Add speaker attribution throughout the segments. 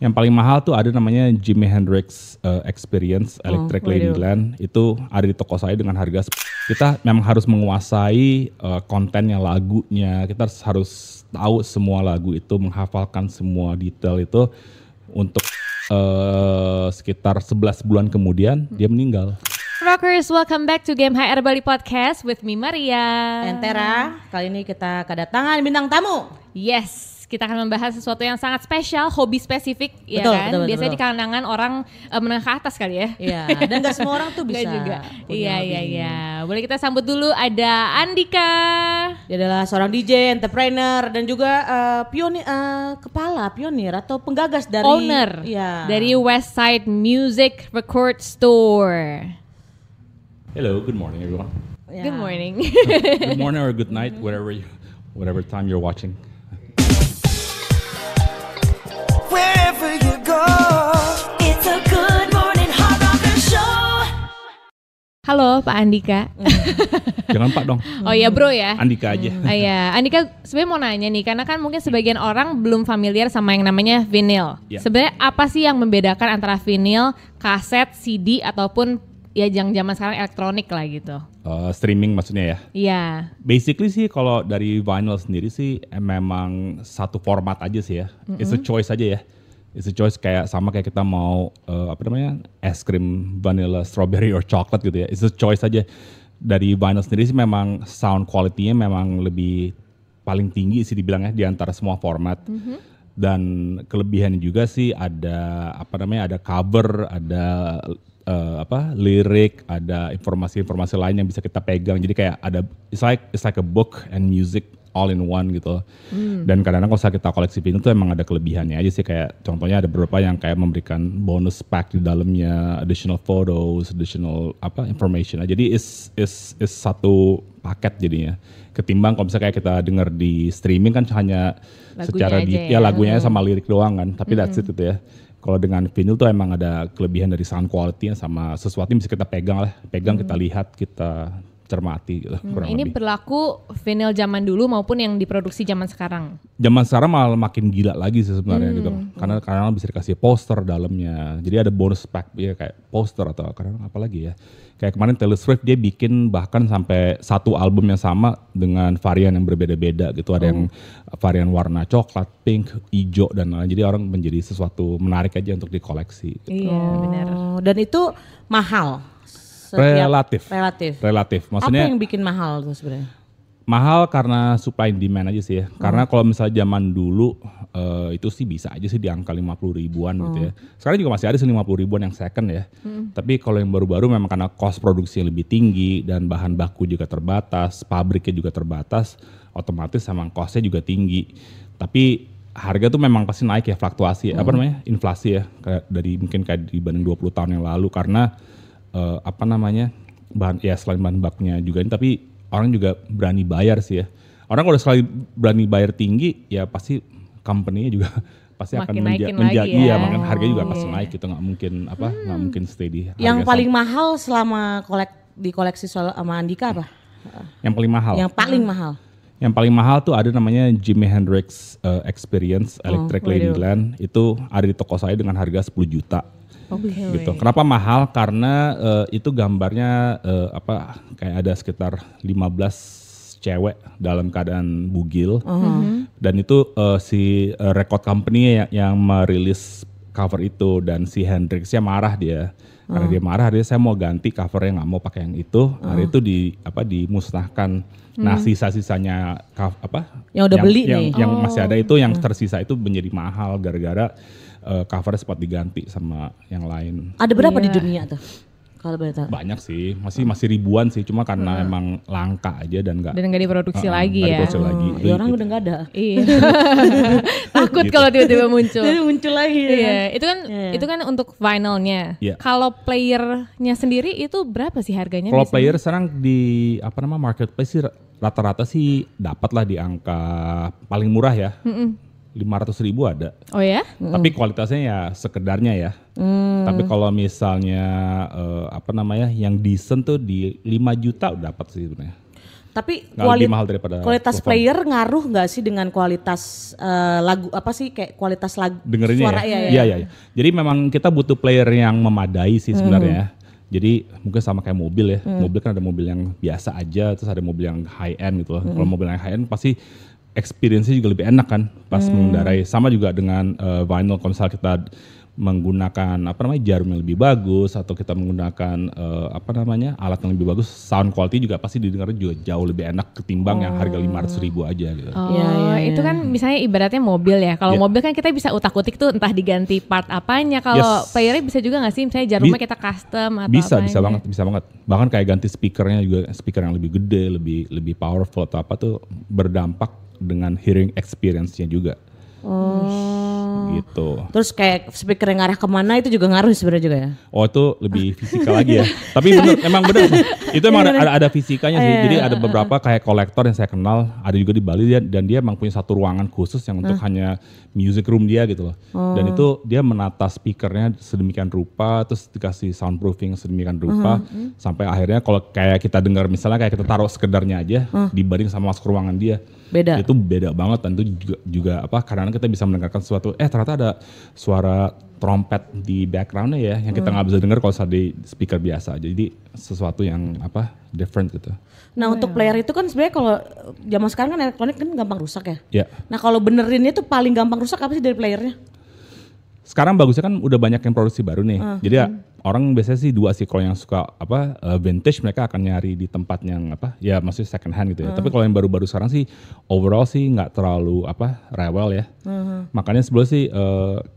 Speaker 1: Yang paling mahal tuh ada namanya Jimi Hendrix Experience Electric Ladyland. Itu ada di toko saya dengan harga kita memang harus menguasai kontennya, lagunya. Kita harus tahu semua lagu itu, menghafalkan semua detail itu untuk sekitar 11 bulan kemudian dia meninggal.
Speaker 2: Rockers, welcome back to Game HR Bali Podcast with me Maria.
Speaker 3: Entera, kali ini kita kedatangan bintang tamu.
Speaker 2: Yes, kita akan membahas sesuatu yang sangat spesial, hobi spesifik, ya kan?
Speaker 3: Betul,
Speaker 2: biasanya di kalangan orang menengah ke atas kali ya.
Speaker 3: Iya, dan gak semua orang tuh bisa.
Speaker 2: juga. Iya. Boleh kita sambut dulu ada Andika.
Speaker 3: Dia adalah seorang DJ, entrepreneur, dan juga kepala pionir atau penggagas dari
Speaker 2: owner dari Westside Music Record Store.
Speaker 1: Hello, good morning everyone.
Speaker 2: Good morning.
Speaker 1: Good morning or good night, whatever time you're watching.
Speaker 4: Wherever you go, it's a good morning hard rocker show.
Speaker 2: Halo Pak Andika.
Speaker 1: Jangan Pak dong.
Speaker 2: Oh ya bro ya.
Speaker 1: Andika aja.
Speaker 2: Iya, Andika sebenarnya mau nanya nih, karena kan mungkin sebagian orang belum familiar sama yang namanya vinyl.
Speaker 1: Yeah.
Speaker 2: Sebenarnya apa sih yang membedakan antara vinyl, kaset, CD ataupun ya yang zaman sekarang elektronik lah gitu?
Speaker 1: Streaming maksudnya ya?
Speaker 2: Iya.
Speaker 1: Basically sih kalau dari vinyl sendiri sih memang satu format aja sih ya. It's a choice aja ya. It's a choice kayak sama kayak kita mau es krim vanilla, strawberry or chocolate gitu ya. It's a choice aja. Dari vinyl sendiri sih memang sound quality-nya memang lebih paling tinggi sih dibilangnya di antara semua format. Dan kelebihannya juga sih ada ada cover, ada lirik, ada informasi-informasi lain yang bisa kita pegang. Jadi kayak ada it's like a book and music all in one gitu. Dan kadang-kadang kalau kita koleksi vinyl tuh emang ada kelebihannya aja sih, kayak contohnya ada beberapa yang kayak memberikan bonus pack di dalamnya, additional photos, additional information. Jadi is
Speaker 2: Lagunya
Speaker 1: satu paket jadinya. Ketimbang kalau misalnya kayak kita denger di streaming kan hanya
Speaker 2: Lagunya
Speaker 1: secara
Speaker 2: aja
Speaker 1: lagunya sama lirik doang kan. Tapi that's it gitu ya. Kalau dengan vinyl tuh emang ada kelebihan dari sound quality-nya sama sesuatu yang bisa kita pegang, kita lihat, kita cermati gitu.
Speaker 2: Ini
Speaker 1: lebih.
Speaker 2: berlaku vinyl zaman dulu maupun yang diproduksi zaman sekarang.
Speaker 1: Zaman sekarang malah makin gila lagi sih sebenarnya gitu. Karena bisa dikasih poster dalamnya. Jadi ada bonus pack ya kayak poster atau kadang apa lagi ya. Kayak kemarin Taylor Swift dia bikin bahkan sampai satu album yang sama dengan varian yang berbeda-beda gitu. Ada yang varian warna coklat, pink, hijau dan lain-lain. Jadi orang menjadi sesuatu menarik aja untuk dikoleksi. Gitu.
Speaker 2: Iya, benar.
Speaker 3: Dan itu mahal.
Speaker 1: Relatif. Maksudnya
Speaker 3: apa yang bikin mahal tuh sebenarnya?
Speaker 1: mahal karena supply and demand aja sih ya. Karena kalau misalnya zaman dulu itu sih bisa aja sih di angka 50 ribuan gitu ya. Sekarang juga masih ada sih 50 ribuan yang second ya. Tapi kalau yang baru-baru memang karena cost produksi lebih tinggi dan bahan baku juga terbatas, pabriknya juga terbatas, otomatis memang costnya juga tinggi. Tapi harga tuh memang pasti naik ya, fluktuasi inflasi ya. Kayak dibanding 20 tahun yang lalu karena bahan ya selain bahan bakunya juga ini, tapi orang juga berani bayar sih ya. Orang kalau sekali berani bayar tinggi ya pasti company-nya juga pasti
Speaker 2: makin
Speaker 1: akan menjadi ya, makanya harga juga pasti naik gitu, nggak mungkin stay di harga
Speaker 3: Yang paling mahal selama dikoleksi sama Andika apa?
Speaker 1: Yang paling mahal. Yang paling mahal tuh ada namanya Jimi Hendrix Experience Electric Ladyland. Itu ada di toko saya dengan harga 10 juta. Gitu. Kenapa mahal? Karena itu gambarnya kayak ada sekitar 15 cewek dalam keadaan bugil. Dan itu si record company yang merilis cover itu, dan si Hendrixnya marah dia. Karena dia marah, saya mau ganti covernya, nggak mau pakai yang itu. Hari itu dimusnahkan. Nah sisa-sisanya
Speaker 3: yang udah beli nih,
Speaker 1: yang masih ada itu, yang tersisa itu menjadi mahal gara-gara covernya sempat diganti sama yang lain.
Speaker 3: Ada berapa di dunia tuh? Kalau boleh tahu.
Speaker 1: Banyak sih, masih ribuan sih, cuma karena emang langka aja dan nggak
Speaker 2: diproduksi lagi ya.
Speaker 3: Ya orang udah nggak ada.
Speaker 2: Iya. Takut kalau tiba-tiba muncul.
Speaker 3: Jadi muncul lagi.
Speaker 2: Iya, itu kan untuk vinylnya.
Speaker 1: Yeah.
Speaker 2: Kalau playernya sendiri itu berapa sih harganya?
Speaker 1: Kalau player sekarang di marketplace sih rata-rata sih dapat lah di angka paling murah ya. 500 ribu ada.
Speaker 2: Oh ya?
Speaker 1: Tapi kualitasnya ya sekedarnya ya. Tapi kalau misalnya yang decent tuh di 5 juta udah dapat sih sebenarnya.
Speaker 3: Tapi
Speaker 1: Nggak lebih mahal daripada
Speaker 3: kualitas
Speaker 1: telepon.
Speaker 3: player ngaruh nggak sih dengan kualitas lagu apa sih kayak kualitas lagu
Speaker 1: Dengerinnya
Speaker 3: suara
Speaker 1: ya?
Speaker 3: ya?
Speaker 1: Iya. Jadi memang kita butuh player yang memadai sih sebenarnya. Jadi mungkin sama kayak mobil ya. Mobil kan ada mobil yang biasa aja, terus ada mobil yang high end gitu loh. Kalau mobil yang high end pasti experience-nya juga lebih enak kan pas mengendarai. Sama juga dengan vinyl, kalau misalnya kita menggunakan jarum yang lebih bagus atau kita menggunakan alat yang lebih bagus, sound quality juga pasti didengar juga jauh lebih enak ketimbang yang harga 500.000 aja gitu.
Speaker 2: Oh,
Speaker 3: Iya.
Speaker 2: itu kan misalnya ibaratnya mobil ya. Kalau mobil kan kita bisa utak-utik tuh entah diganti part apanya. Kalau playernya bisa juga nggak sih? Misalnya jarumnya kita custom atau
Speaker 1: Bisa
Speaker 2: apanya?
Speaker 1: bisa banget. Bahkan kayak ganti speakernya juga, speaker yang lebih gede, lebih powerful atau apa tuh berdampak dengan hearing experience-nya juga. Gitu.
Speaker 3: Terus kayak speaker yang ngarah kemana itu juga ngaruh sebenarnya juga ya.
Speaker 1: Oh itu lebih fisikal lagi ya. Tapi emang bener sih. Itu emang ada fisikanya sih. Jadi ada beberapa kayak kolektor yang saya kenal, ada juga di Bali dan dia emang punya satu ruangan khusus yang untuk hanya music room dia gitu loh. Dan itu dia menata speakernya sedemikian rupa, terus dikasih soundproofing sedemikian rupa, sampai akhirnya kalau kayak kita dengar misalnya kayak kita taruh sekedarnya aja dibanding sama masuk ruangan dia.
Speaker 3: Beda.
Speaker 1: Itu beda banget dan itu juga karena kita bisa mendengarkan sesuatu ternyata ada suara trompet di backgroundnya ya yang kita nggak bisa dengar kalau di speaker biasa. Jadi sesuatu yang different gitu.
Speaker 3: Nah untuk player itu kan sebenarnya kalau zaman sekarang kan elektronik kan gampang rusak ya.
Speaker 1: Ya.
Speaker 3: Nah kalau benerinnya tuh paling gampang rusak apa sih dari playernya?
Speaker 1: Sekarang bagusnya kan udah banyak yang produksi baru nih. Jadi ya, orang biasanya sih dua sih, kalau yang suka vintage mereka akan nyari di tempat yang maksudnya second hand gitu ya. Tapi kalau yang baru-baru sekarang sih overall sih nggak terlalu rewel ya. Makanya sebelum sih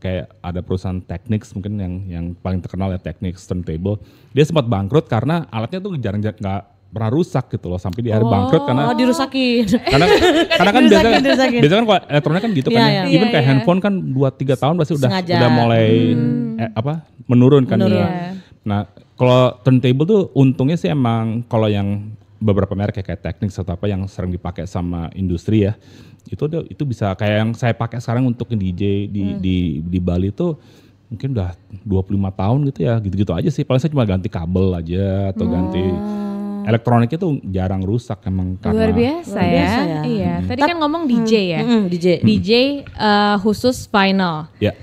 Speaker 1: kayak ada perusahaan Technics mungkin yang paling terkenal ya, Technics Turntable. Dia sempat bangkrut karena alatnya tuh jarang nggak pernah rusak gitu loh, sampai dia bangkrut karena
Speaker 3: Dirusakin.
Speaker 1: karena kan
Speaker 3: Dirusakin.
Speaker 1: biasanya kan kalau elektronik kan gitu kan
Speaker 3: Iya,
Speaker 1: ya.
Speaker 3: iya.
Speaker 1: Even kayak
Speaker 2: Iya.
Speaker 1: handphone kan 2-3 tahun pasti
Speaker 3: Sengaja.
Speaker 1: udah mulai menurun kan.
Speaker 2: Iya.
Speaker 1: Nah, kalau turntable tuh untungnya sih emang kalau yang beberapa merek kayak Technics atau apa yang sering dipakai sama industri ya. Itu bisa kayak yang saya pakai sekarang untuk DJ di Bali tuh mungkin udah 25 tahun gitu ya. Gitu-gitu aja sih. Paling saya cuma ganti kabel aja atau ganti elektroniknya tuh jarang rusak emang karena
Speaker 2: Luar biasa
Speaker 3: Luar
Speaker 2: ya.
Speaker 3: biasa ya.
Speaker 2: Iya. Tadi kan ngomong DJ ya.
Speaker 3: DJ.
Speaker 2: DJ khusus vinyl.
Speaker 1: ya.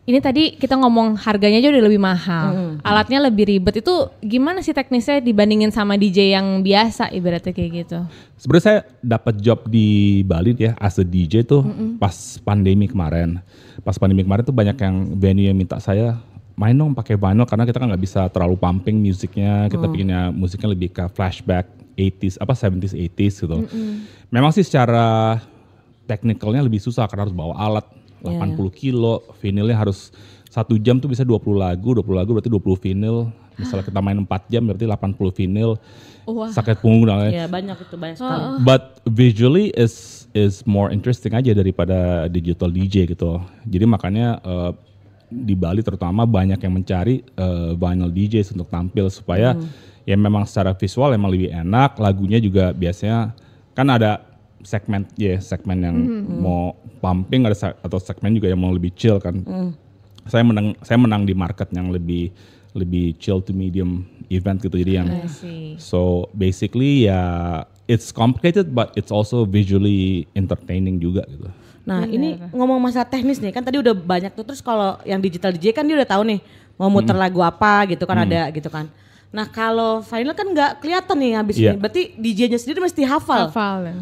Speaker 2: Ini tadi kita ngomong harganya aja udah lebih mahal. Alatnya lebih ribet. Itu gimana sih teknisnya dibandingin sama DJ yang biasa ibaratnya kayak gitu?
Speaker 1: Sebenarnya saya dapat job di Bali ya as a DJ tuh pas pandemi kemarin. Pas pandemi kemarin tuh banyak yang venue yang minta saya main dong pakai vinyl karena kita kan nggak bisa terlalu pumping musiknya. Kita bikinnya musiknya lebih ke flashback 80s 70s 80s gitu. Memang sih secara teknikalnya lebih susah karena harus bawa alat 80 kilo, vinilnya harus 1 jam tuh bisa 20 lagu berarti 20 vinil. Misalnya kita main 4 jam berarti 80 vinil.
Speaker 2: Wah.
Speaker 1: Sakit punggung dan lain-lain.
Speaker 3: Ya banyak sekali.
Speaker 1: But visually is more interesting aja daripada digital DJ gitu. Jadi makanya di Bali terutama banyak yang mencari vinyl DJs untuk tampil supaya ya memang secara visual emang lebih enak, lagunya juga biasanya kan ada segmen yang mau pumping atau segmen juga yang mau lebih chill kan. Saya menang di market yang lebih chill to medium event gitu, jadi yang so basically ya it's complicated but it's also visually entertaining juga gitu.
Speaker 3: Nah ini ngomong masalah teknis nih kan tadi udah banyak tuh, terus kalau yang digital DJ kan dia udah tahu nih mau muter lagu apa gitu kan ada gitu kan. Nah kalau vinyl kan nggak kelihatan nih habis ini, berarti DJ-nya sendiri mesti hafal.
Speaker 2: Ya.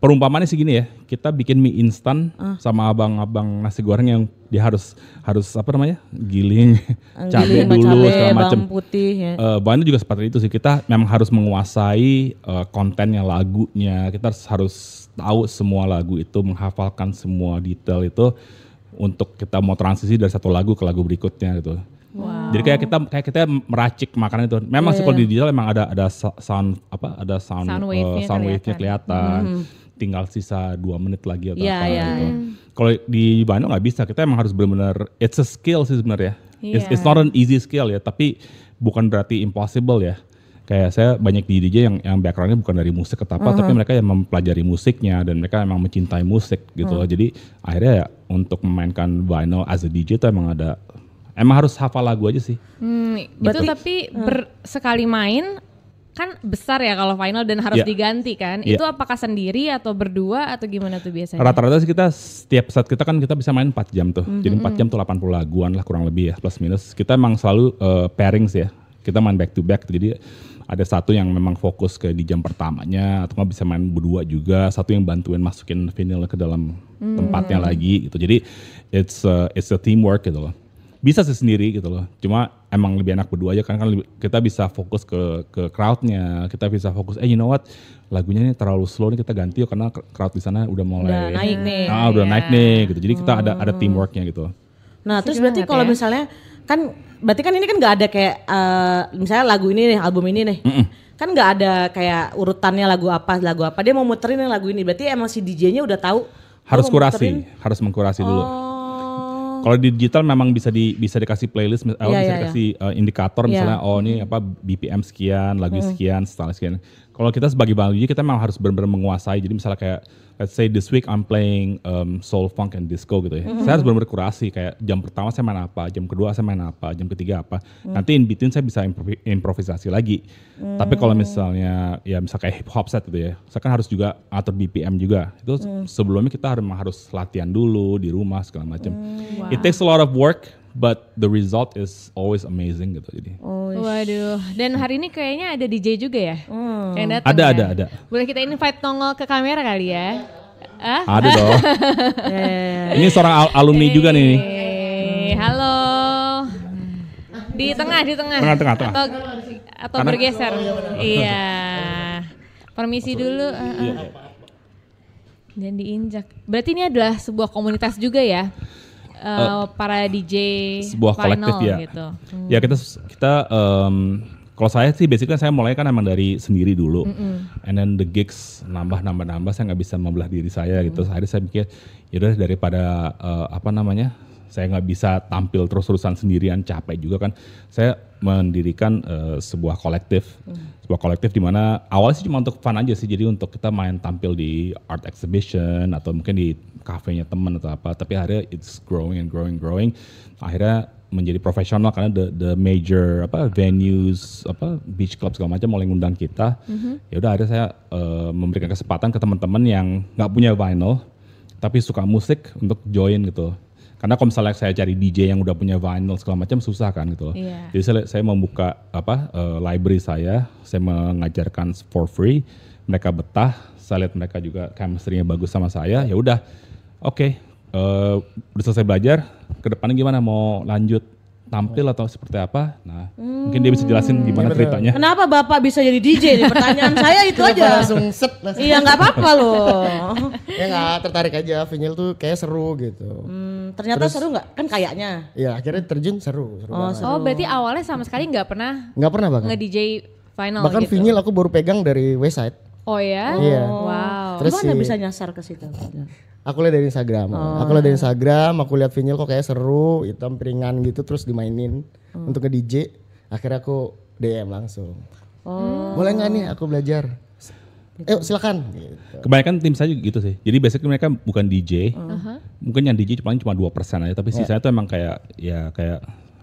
Speaker 1: Perumpamaannya sih gini ya, kita bikin mie instan sama abang-abang nasi goreng yang dia harus giling cabai dulu segala macam.
Speaker 3: Bawang putih ya.
Speaker 1: Vinyl juga seperti itu sih, kita memang harus menguasai kontennya, lagunya, kita harus tahu semua lagu itu, menghafalkan semua detail itu untuk kita mau transisi dari satu lagu ke lagu berikutnya gitu.
Speaker 2: Wow.
Speaker 1: Jadi kayak kita meracik makanan itu. Memang sih kalau di digital memang ada sound wave-nya kelihatan. Tinggal sisa 2 menit lagi atau gitu. Kalau di vinyl nggak bisa, kita emang harus benar-benar it's a skill sih sebenarnya. It's not an easy skill ya, tapi bukan berarti impossible ya. Kayak saya banyak di DJ yang backgroundnya bukan dari musik atau apa, tapi mereka yang mempelajari musiknya dan mereka emang mencintai musik gitu loh. Jadi akhirnya ya untuk memainkan vinyl as a DJ itu emang harus hafal lagu aja sih.
Speaker 2: Itu tapi sekali main kan besar ya kalau final dan harus
Speaker 1: Iya.
Speaker 2: diganti kan.
Speaker 1: Iya.
Speaker 2: Itu apakah sendiri atau berdua atau gimana tuh biasanya?
Speaker 1: Rata-rata sih kita setiap set kita kan kita bisa main 4 jam tuh. Jadi 4 jam tuh 80 laguan lah kurang lebih ya, plus minus. Kita emang selalu pairings ya. Kita main back to back. Jadi ada satu yang memang fokus ke di jam pertamanya atau nggak bisa main berdua juga. Satu yang bantuin masukin vinyl ke dalam tempatnya lagi gitu. Jadi it's a teamwork gitu loh. Bisa sih sendiri gitu loh. Cuma emang lebih enak berdua aja kan kita bisa fokus ke crowdnya. Kita bisa fokus you know what? Lagunya ini terlalu slow nih kita ganti yuk karena crowd di sana udah mulai
Speaker 3: Udah naik nih.
Speaker 1: udah naik nih gitu. Jadi kita ada teamworknya gitu.
Speaker 3: Nah terus
Speaker 2: Seru
Speaker 3: berarti
Speaker 2: banget
Speaker 3: kalau
Speaker 2: ya.
Speaker 3: misalnya kan berarti kan ini kan nggak ada kayak misalnya lagu ini nih, album ini nih. Kan nggak ada kayak urutannya lagu apa. Dia mau muterin yang lagu ini. Berarti emang si DJ-nya udah tahu.
Speaker 1: Harus
Speaker 3: mau muterin.
Speaker 1: harus mengkurasi dulu.
Speaker 3: Oh.
Speaker 1: Kalau di digital memang bisa dikasih playlist,
Speaker 3: Iya,
Speaker 1: bisa
Speaker 3: iya,
Speaker 1: dikasih indikator misalnya, ini apa BPM sekian, lagu sekian, style sekian. Kalau kita sebagai band DJ kita memang harus benar-benar menguasai. Jadi misalnya kayak let's say this week I'm playing soul, funk, and disco gitu ya. Saya harus benar-benar kurasi kayak jam pertama saya main apa, jam kedua saya main apa, jam ketiga apa. Nanti in between saya bisa improvisasi lagi. Tapi kalau misalnya ya misal kayak hip hop set gitu ya, saya kan harus juga atur BPM juga. Itu sebelumnya kita harus latihan dulu di rumah segala macam. It takes a lot of work, but the result is always amazing gitu. Jadi
Speaker 2: Waduh, dan hari ini kayaknya ada DJ juga ya? Yang datang
Speaker 1: ada.
Speaker 2: Boleh kita invite nongol ke kamera kali ya?
Speaker 1: Ada dong. Ini seorang alumni juga nih.
Speaker 2: Halo. Di tengah.
Speaker 1: Tengah.
Speaker 2: Atau bergeser. Iya. Permisi dulu. Dan diinjak. Berarti ini adalah sebuah komunitas juga ya? Para DJ
Speaker 1: Sebuah
Speaker 2: final
Speaker 1: kolektif ya.
Speaker 2: gitu.
Speaker 1: Ya kita kalau saya sih basically saya mulai kan emang dari sendiri dulu. And then the gigs nambah saya nggak bisa membelah diri saya gitu. Akhirnya saya pikir yaudah daripada saya nggak bisa tampil terus-terusan sendirian, capek juga kan. Saya mendirikan sebuah kolektif. Sebuah kolektif di mana awalnya sih cuma untuk fun aja sih. Jadi untuk kita main tampil di art exhibition atau mungkin di kafenya teman atau apa. Tapi akhirnya it's growing. Akhirnya menjadi profesional karena the major venues beach club segala macam mulai ngundang kita. Ya udah akhirnya saya memberikan kesempatan ke teman-teman yang nggak punya vinyl tapi suka musik untuk join gitu. Karena kalau misalnya saya cari DJ yang udah punya vinyl segala macam susah kan gitu loh.
Speaker 2: Iya.
Speaker 1: Jadi saya membuka library saya mengajarkan for free. Mereka betah, saya lihat mereka juga chemistry-nya bagus sama saya. Ya udah, oke, udah selesai belajar. Ke depannya gimana? Mau lanjut tampil atau seperti apa? Nah, mungkin dia bisa jelasin gimana ceritanya.
Speaker 3: Kenapa Bapak bisa jadi DJ nih? Pertanyaan saya itu aja.
Speaker 5: Langsung set.
Speaker 3: Iya nggak apa-apa loh.
Speaker 5: Ya nggak tertarik aja, vinyl tuh kayak seru gitu.
Speaker 3: Ternyata seru nggak? Kan kayaknya.
Speaker 5: Ya akhirnya terjun seru banget.
Speaker 2: Oh berarti awalnya sama sekali nggak pernah
Speaker 5: Nggak pernah bahkan.
Speaker 2: nge-DJ final
Speaker 5: Bahkan
Speaker 2: gitu?
Speaker 5: vinyl aku baru pegang dari Westside.
Speaker 2: Oh ya?
Speaker 5: Iya.
Speaker 2: Wow.
Speaker 5: Terus
Speaker 3: Gimana
Speaker 5: sih-
Speaker 3: bisa nyasar ke situ?
Speaker 5: Aku lihat dari Instagram. Aku lihat vinyl kok kayak seru, hitam piringan gitu terus dimainin untuk nge-DJ. Akhirnya aku DM langsung. Boleh nggak nih aku belajar? Silakan. Gitu.
Speaker 1: Kebanyakan tim saya gitu sih. Jadi basically mereka bukan DJ. Mungkin yang DJ cuma 2% aja, tapi sisanya tuh emang kayak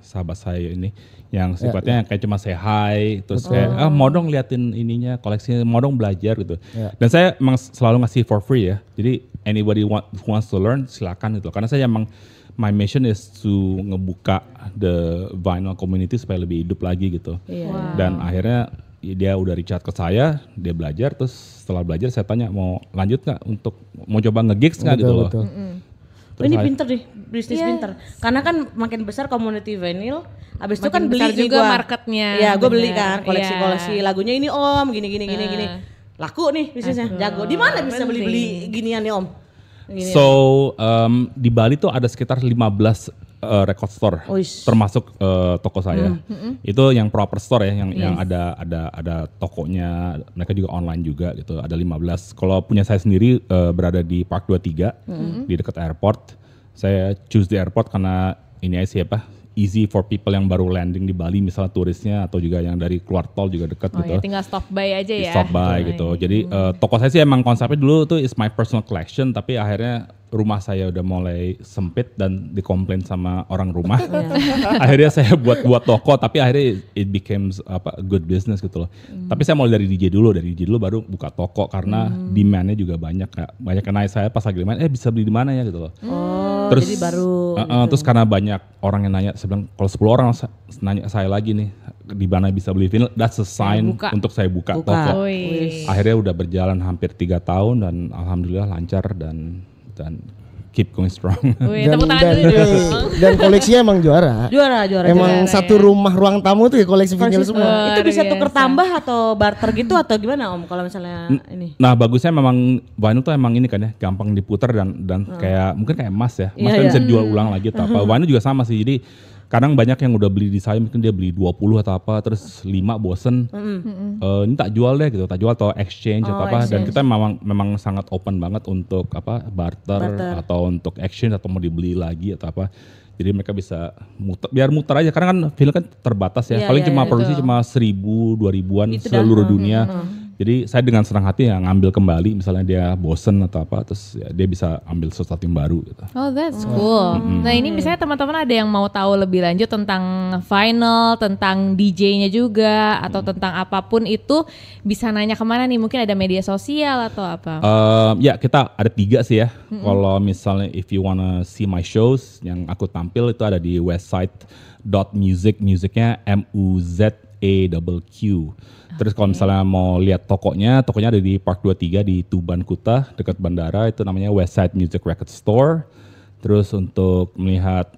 Speaker 1: sahabat saya ini yang sifatnya kayak cuma say hi, terus kayak mau dong liatin ininya, koleksinya, mau dong belajar gitu. Dan saya emang selalu ngasih for free ya. Jadi anybody who wants to learn silakan gitu. Karena saya emang my mission is to ngebuka the vinyl community supaya lebih hidup lagi gitu. Dan akhirnya dia udah reach out ke saya, dia belajar, terus setelah belajar saya tanya mau lanjut nggak untuk mau coba nge-gigs nggak gitu loh.
Speaker 3: Oh, ini pinter deh, bisnis pinter. Karena kan makin besar community vinyl, habis itu kan
Speaker 2: Makin
Speaker 3: beli
Speaker 2: besar
Speaker 3: nih
Speaker 2: juga
Speaker 3: gua.
Speaker 2: marketnya,
Speaker 3: Iya, gue beli
Speaker 2: bener.
Speaker 3: kan koleksi-koleksi
Speaker 2: Iya.
Speaker 3: lagunya ini Om, gini. Laku nih bisnisnya, jago. Di mana bisa beli ginian nih Om? Gini.
Speaker 1: So di Bali tuh ada sekitar 15 record store,
Speaker 3: Uish.
Speaker 1: termasuk toko saya. Itu yang proper store ya, yang ada tokonya. Mereka juga online juga gitu. Ada 15. Kalau punya saya sendiri berada di Park 23 di dekat airport. Saya choose di airport karena ini aja sih easy for people yang baru landing di Bali, misalnya turisnya atau juga yang dari keluar tol juga dekat
Speaker 2: Oh
Speaker 1: gitu.
Speaker 2: ya, tinggal stop by aja ya.
Speaker 1: Stop by gitu. Jadi toko saya sih emang konsepnya dulu tuh is my personal collection, tapi akhirnya rumah saya udah mulai sempit dan dikomplain sama orang rumah. Akhirnya saya buat toko, tapi akhirnya it became a good business gitu loh. Tapi saya mulai dari DJ dulu baru buka toko karena demand-nya juga banyak yang naik saya pas lagi main, bisa beli di mana ya gitu loh. Terus
Speaker 3: jadi baru
Speaker 1: terus karena banyak orang yang nanya, saya bilang kalau 10 orang nanya saya lagi nih di mana bisa beli vinyl, that's a sign untuk saya buka toko. Akhirnya udah berjalan hampir 3 tahun dan alhamdulillah lancar dan keep going strong.
Speaker 5: Dan koleksinya emang juara. Emang satu rumah ruang tamu tuh ya koleksi vinyl semua.
Speaker 3: Itu bisa tuker tambah atau barter gitu atau gimana Om kalau misalnya ini?
Speaker 1: Nah bagusnya memang vinyl tuh emang ini kan ya, gampang diputar dan kayak mungkin kayak emas ya. Emas kan bisa dijual ulang lagi atau apa. Vinyl juga sama sih. Jadi kadang banyak yang udah beli di saya, mungkin dia beli 20 atau apa, terus 5 bosen, ini tak jual deh gitu, tak jual atau exchange atau apa. Dan kita memang sangat open banget untuk apa barter atau untuk exchange atau mau dibeli lagi atau apa. Jadi mereka bisa biar muter aja, karena kan film kan terbatas ya, paling cuma produksi cuma 1.000-2.000-an seluruh dunia. Jadi saya dengan senang hati ya ngambil kembali, misalnya dia bosen atau apa, terus ya dia bisa ambil sesuatu yang baru gitu.
Speaker 2: Oh that's cool. Nah ini misalnya teman-teman ada yang mau tahu lebih lanjut tentang vinyl, tentang DJ-nya juga, atau tentang apapun itu, bisa nanya kemana nih? Mungkin ada media sosial atau apa?
Speaker 1: Ya kita ada 3 sih ya. Kalau misalnya if you wanna see my shows yang aku tampil itu ada di westside.music, musicnya MUZAQQ. Terus kalau misalnya mau lihat tokonya ada di Park 23 di Tuban Kuta dekat bandara, itu namanya Westside Music Record Store. Terus untuk melihat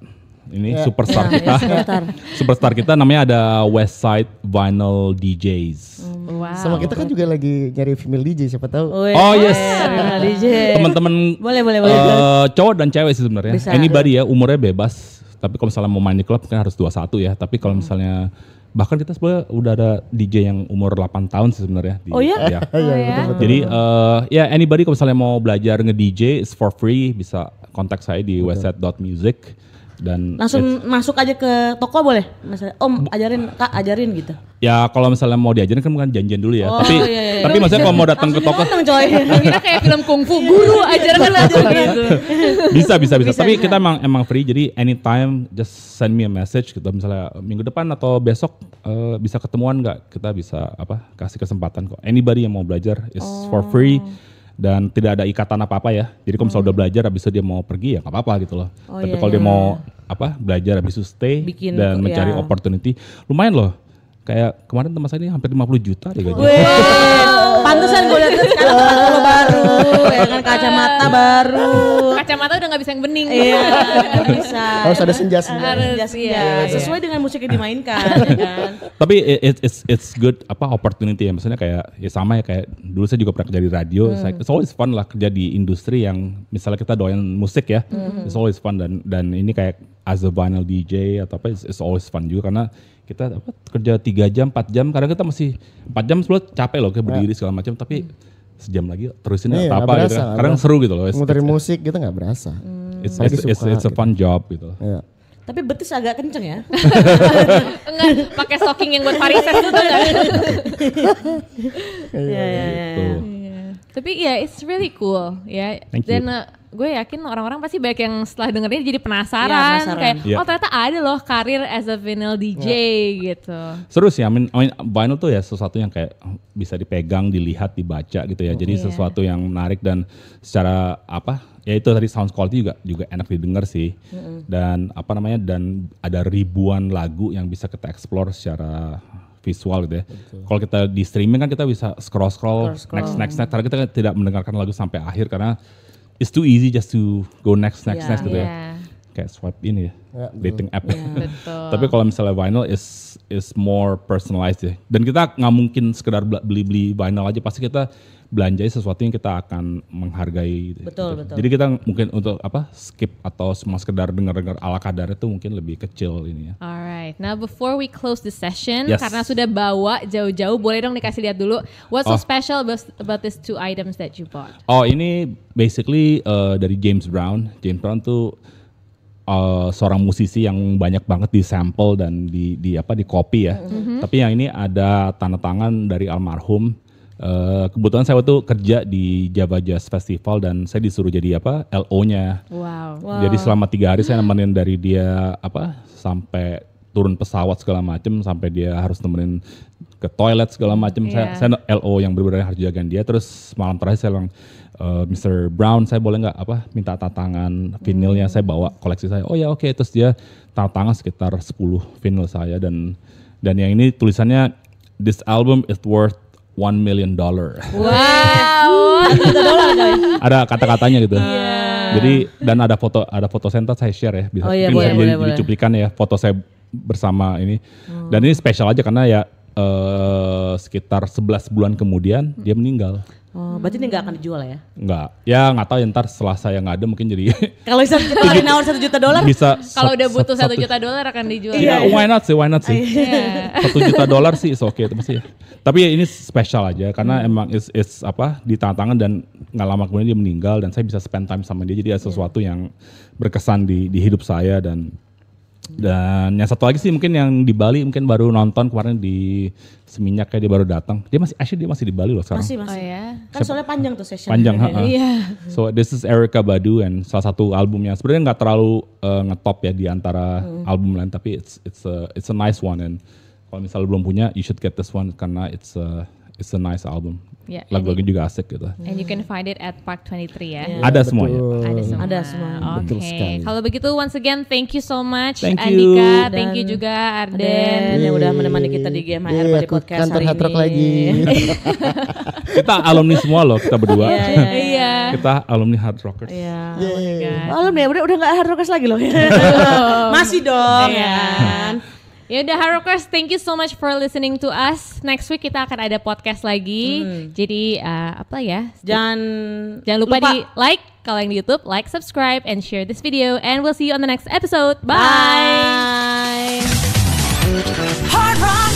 Speaker 1: ini superstar kita, superstar kita namanya ada Westside Vinyl DJs.
Speaker 2: Wow.
Speaker 5: Sama kita kan juga lagi nyari female DJ, siapa tahu.
Speaker 1: Oh yes,
Speaker 3: DJ.
Speaker 1: teman-teman
Speaker 3: boleh.
Speaker 1: Cowok dan cewek sih sebenarnya. Anybody ya, umurnya bebas. Tapi kalau misalnya mau main di klub kan harus 21 ya. Tapi kalau misalnya bahkan kita sebenarnya udah ada DJ yang umur 8 tahun sih sebenarnya.
Speaker 5: Betul.
Speaker 1: Jadi ya anybody kalau misalnya mau belajar nge-DJ it's for free, bisa kontak saya di westside.music dan
Speaker 3: langsung masuk aja ke toko boleh? Misalnya Om ajarin gitu.
Speaker 1: Ya kalau misalnya mau diajarin kan bukan janjian dulu ya. Tapi maksudnya kalau mau datang ke toko
Speaker 2: kira kayak film kungfu, guru ajarkan langsung gitu.
Speaker 1: Bisa. Tapi kita emang free, jadi anytime just send me a message gitu. Misalnya minggu depan atau besok bisa ketemuan nggak? Kita bisa kasih kesempatan kok. Anybody yang mau belajar is for free. Dan tidak ada ikatan apa-apa ya. Jadi kalau misalnya udah belajar habis itu dia mau pergi ya nggak apa-apa gitu loh. Tapi kalau dia mau belajar habis itu stay dan mencari opportunity, lumayan loh. Kayak kemarin teman saya ini hampir 50 juta deh gajinya.
Speaker 3: Pantesan gue lihat sekarang kalau baru, ya kan kacamata baru.
Speaker 2: Kacamata udah nggak bisa yang bening.
Speaker 3: Iya, nggak bisa.
Speaker 5: Harus ada senja.
Speaker 3: Sesuai dengan musik yang dimainkan, ya kan.
Speaker 1: Tapi it's good opportunity ya, maksudnya kayak ya sama ya kayak dulu saya juga pernah kerja di radio. It's always fun lah kerja di industri yang misalnya kita doyan musik ya. It's always fun dan ini kayak as a vinyl DJ atau apa, it's always fun juga karena kita kerja 3 jam, 4 jam, kadang kita masih 4 jam sebelum capek loh kayak berdiri segala macam, tapi sejam lagi terusin apa gitu. Kadang seru gitu loh.
Speaker 5: Muterin musik gitu nggak berasa.
Speaker 1: It's a fun job gitu.
Speaker 5: Iya.
Speaker 3: Tapi betis agak kenceng ya.
Speaker 2: Enggak, pakai stocking yang buat varises itu enggak.
Speaker 3: Iya.
Speaker 2: Tapi ya it's really cool ya. Dan gue yakin orang-orang pasti banyak yang setelah dengerin jadi penasaran. Kayak oh ternyata ada loh karir as a vinyl DJ gitu.
Speaker 1: Seru sih, I mean vinyl tuh ya sesuatu yang kayak bisa dipegang, dilihat, dibaca gitu ya. Jadi sesuatu yang menarik dan secara ya itu tadi sound quality juga enak didengar sih. Dan dan ada ribuan lagu yang bisa kita explore secara visual gitu ya. Kalau kita di streaming kan kita bisa scroll next. Karena kita tidak mendengarkan lagu sampai akhir karena it's too easy just to go next gitu ya. Kayak swipe ini ya, dating app. Tapi kalau misalnya vinyl is more personalized ya. Dan kita nggak mungkin sekedar beli vinyl aja, pasti kita belanjai sesuatu yang kita akan menghargai.
Speaker 3: Betul.
Speaker 1: Jadi kita mungkin untuk skip atau cuma sekedar dengar ala kadar itu mungkin lebih kecil ini ya.
Speaker 2: Alright, now before we close the session, karena sudah bawa jauh-jauh, boleh dong dikasih lihat dulu what's so special about these 2 items that you bought?
Speaker 1: Oh ini basically dari James Brown. James Brown tuh seorang musisi yang banyak banget di sample dan di copy ya. Tapi yang ini ada tanda tangan dari almarhum Kebetulan saya waktu kerja di Java Jazz Festival dan saya disuruh jadi LO-nya.
Speaker 2: Wow.
Speaker 1: Jadi selama 3 hari saya nemenin dari dia sampai turun pesawat segala macem, sampai dia harus nemenin ke toilet segala macem. Saya LO yang benar-benar harus jagain dia. Terus malam terakhir saya bilang, Mr. Brown, saya boleh nggak minta tantangan vinilnya, saya bawa koleksi saya. Oh ya oke. Terus dia tantangan sekitar 10 vinyl saya dan yang ini tulisannya, this album is worth $1 million.
Speaker 2: Wow.
Speaker 1: Ada kata-katanya gitu. Jadi dan ada foto sentat saya share ya, bisa
Speaker 3: boleh.
Speaker 1: jadi cuplikan ya foto saya bersama ini. Dan ini spesial aja karena ya sekitar 11 bulan kemudian dia meninggal.
Speaker 3: Oh, berarti ini nggak akan dijual ya?
Speaker 1: Nggak tahu ya, ntar setelah saya nggak ada mungkin jadi.
Speaker 3: Kalau kita lagi nawar $1 juta,
Speaker 1: bisa.
Speaker 2: Kalau udah butuh $1 juta akan dijual.
Speaker 1: Iya, why not sih? $1 juta sih is okay itu pasti. Tapi ya ini spesial aja karena emang it's di tantangan dan nggak lama kemudian dia meninggal dan saya bisa spend time sama dia, jadi ada sesuatu yang berkesan di hidup saya dan yang satu lagi sih mungkin yang di Bali mungkin baru nonton kemarin di Seminyak kayak dia baru datang. Dia masih di Bali loh sekarang.
Speaker 3: Masih.
Speaker 2: Oh ya.
Speaker 3: Kan soalnya panjang tuh session.
Speaker 1: Panjang,
Speaker 2: Iya.
Speaker 1: So this is Erykah Badu and salah satu albumnya sebenarnya nggak terlalu ngetop ya di antara album lain, tapi it's a nice one and kalau misalnya belum punya you should get this one karena it's a nice album.
Speaker 2: Yeah,
Speaker 1: lagu-lagunya juga asik gitu.
Speaker 2: And you can find it at Park 23 ya.
Speaker 1: Ada semuanya.
Speaker 3: Ada semua.
Speaker 2: Oke. Kalau begitu once again thank you so much
Speaker 1: Thank
Speaker 2: Andika,
Speaker 1: you.
Speaker 2: thank you juga Arden
Speaker 3: yang udah menemani kita di GMHR Bali Podcast
Speaker 5: kantor
Speaker 3: hari
Speaker 5: Hard Rock
Speaker 3: ini.
Speaker 5: lagi.
Speaker 1: Kita alumni semua loh kita berdua.
Speaker 2: Iya.
Speaker 1: Kita alumni Hard Rockers.
Speaker 3: Iya.
Speaker 2: Oh my God.
Speaker 3: Udah nggak Hard Rockers lagi loh. Masih dong
Speaker 2: Iya.
Speaker 3: kan.
Speaker 2: Ya udah Hard Rockers, thank you so much for listening to us. Next week kita akan ada podcast lagi. Jadi
Speaker 3: Jangan
Speaker 2: lupa di like kalau yang di YouTube, like, subscribe, and share this video. And we'll see you on the next episode. Bye.
Speaker 3: Bye.
Speaker 4: Hard rock